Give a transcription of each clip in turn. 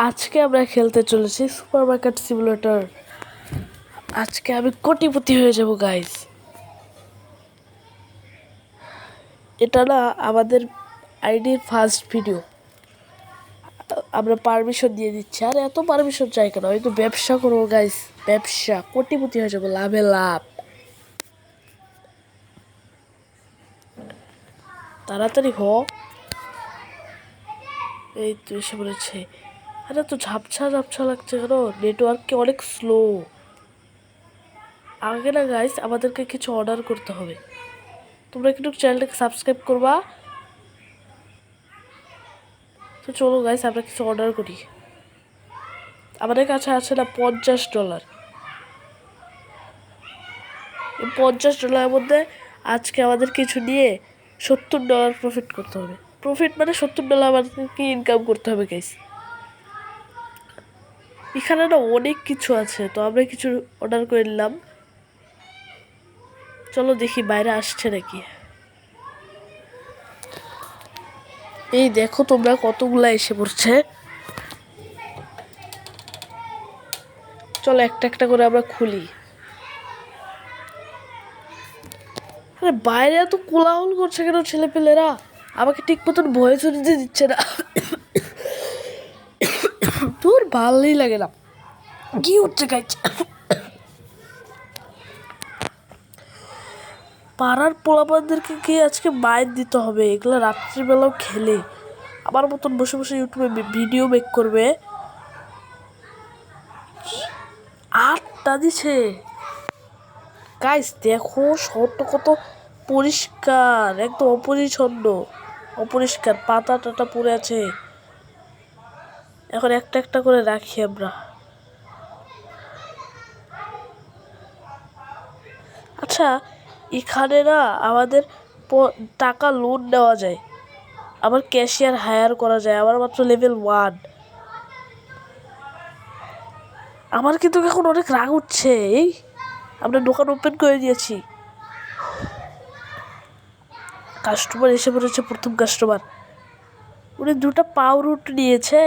আজকে আমরা খেলতে চলেছি সুপারমার্কেট সিমুলেটর। আজকে আমি কোটিপতি হয়ে যাব গাইস। এটা না আমাদের আইডির ফার্স্ট ভিডিও। আমরা পারমিশন দিয়ে দিচ্ছি। আর এত পারমিশন চাই কেন? আমি তো ব্যবসা করবো গাইস, ব্যবসা, কোটিপতি হয়ে যাবো, লাভে লাভ। তাড়াতাড়ি হ। এই তো এসে পড়েছে। আরে তো ঝাপসা ঝাপসা লাগছে কেন? নেটওয়ার্ককে অনেক স্লো। আগে না গাইস আমাদেরকে কিছু অর্ডার করতে হবে। তোমরা কিন্তু চ্যানেলটাকে সাবস্ক্রাইব করবা। তো চলো গাইস আমরা কিছু অর্ডার করি। আমাদের কাছে আছে না $50। এই $50 মধ্যে আজকে আমাদের কিছু নিয়ে $70 প্রফিট করতে হবে। প্রফিট মানে $70 আমাদেরকে ইনকাম করতে হবে গাইস। এখানে না অনেক কিছু আছে, তো আমরা কিছু অর্ডার করে নিলাম। চলো দেখি বাইরে আসছে নাকি। এই দেখো তোমরা কতগুলা এসে পড়ছে। চলো একটা একটা করে আমরা খুলি। আরে বাইরে এত কোলাহল করছে কেন ছেলেপেলেরা? আমাকে ঠিক মতন ভয়েস দিতে দিচ্ছে না। তোর ভালোই লাগে না। কি হচ্ছে গাইছে? পাড়ার পোলাপানদেরকে গিয়ে আজকে মাইর দিতে হবে। এগুলো রাত্রিবেলাও খেলে আমার মতন বসে বসে ইউটিউবে ভিডিও মেক করবে। 8টা দিছে গাইস। দেখো শহরটা কত পরিষ্কার, একদম অপরিচ্ছন্ন, অপরিষ্কার, পাতা টাতা পড়ে আছে। এখন একটা একটা করে রাখি আমরা। আচ্ছা এখানে না আমাদের টাকা লোন নেওয়া যায়, আবার ক্যাশিয়ার হায়ার করা যায়। আমার মাত্র লেভেল 1। আমার কিন্তু এখন অনেক রাগ উঠছে। এই আমরা দোকান ওপেন করে দিয়েছি। কাস্টমার এসে পড়েছে, প্রথম কাস্টমার। উনি 2টা পাউরুট নিয়েছে।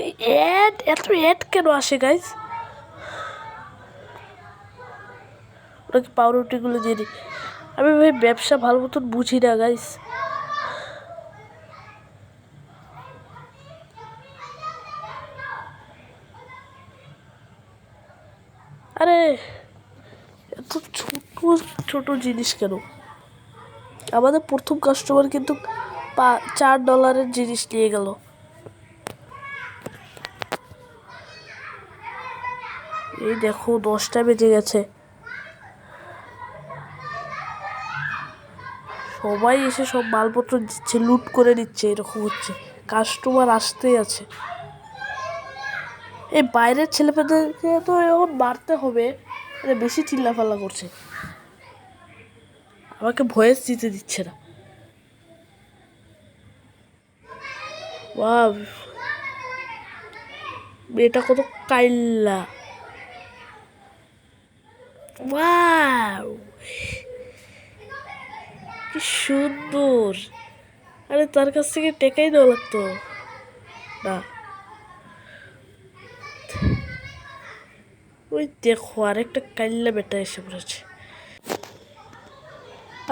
এই এত অ্যাড কেন আসে গাইজ? ওনাকে পাউরুটিগুলো দিয়ে দিই। আমি ভাই ব্যবসা ভালো মতন বুঝি না গাইজ। আরে এত ছোট ছোট জিনিস কেন? আমাদের প্রথম কাস্টমার কিন্তু $4 জিনিস নিয়ে গেল। এই দেখো 10টা বেজে গেছে। সবাই এসে সব মালপত্র দিচ্ছে, লুট করে নিচ্ছে। এরকম হচ্ছে, কাস্টমার আসতেই আছে। এই বাইরের ছেলেপেলেদেরকে তো এখন মারতে হবে। বেশি চিল্লাফাল্লা করছে, আমাকে ভয়েস দিতে দিচ্ছে না। ওয়াও, এটা কত কাইল্লা। ওয়াও কি সুন্দর। আরে তার কাছ থেকে টেকাই দেওয়া লাগতো না। ওই দেখো আরেকটা কাইল্লা বেটা এসে পড়েছে।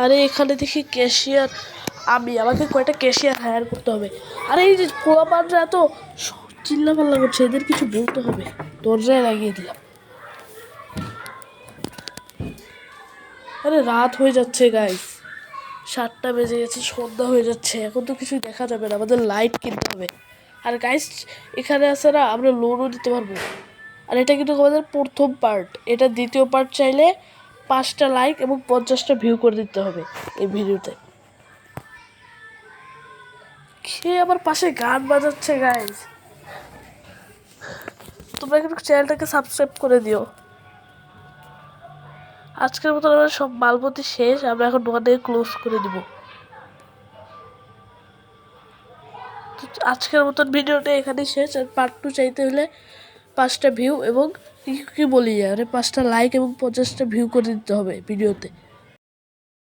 আরে এখানে দেখি ক্যাশিয়ার। আমাকে কয়টা ক্যাশিয়ার হায়ার করতে হবে। আরে এই যে পোলাপানরা এত চিল্লাপাল্লা করছে, এদের কিছু বলতে হবে। দরজায় লাগিয়ে দিলাম। আরে রাত হয়ে যাচ্ছে গাইস, 7টা বেজে গেছে, সন্ধ্যা হয়ে যাচ্ছে। এখন তো কিছুই দেখা যাবে না, আমাদের লাইট কিনতে হবে। আর গাইস এখানে আছে না, আমরা লোনও দিতে পারবো। আর এটা কিন্তু আমাদের প্রথম পার্ট। এটা দ্বিতীয় পার্ট চাইলে 5টা লাইক এবং 50টা ভিউ করে দিতে হবে এই ভিডিওতে। সে আমার পাশে গান বাজাচ্ছে গাইস। তোমরা কিন্তু চ্যানেলটাকে সাবস্ক্রাইব করে দিও। আজকের মতন আমার সব মালপত্র শেষ। আমরা এখন দোকানটাকে ক্লোজ করে দিব। আজকের মতন ভিডিওটা এখানেই শেষ। আর পার্ট 2 চাইতে হলে 5টা ভিউ এবং কি বলি, আরে 5টা লাইক এবং 50টা ভিউ করে দিতে হবে ভিডিওতে।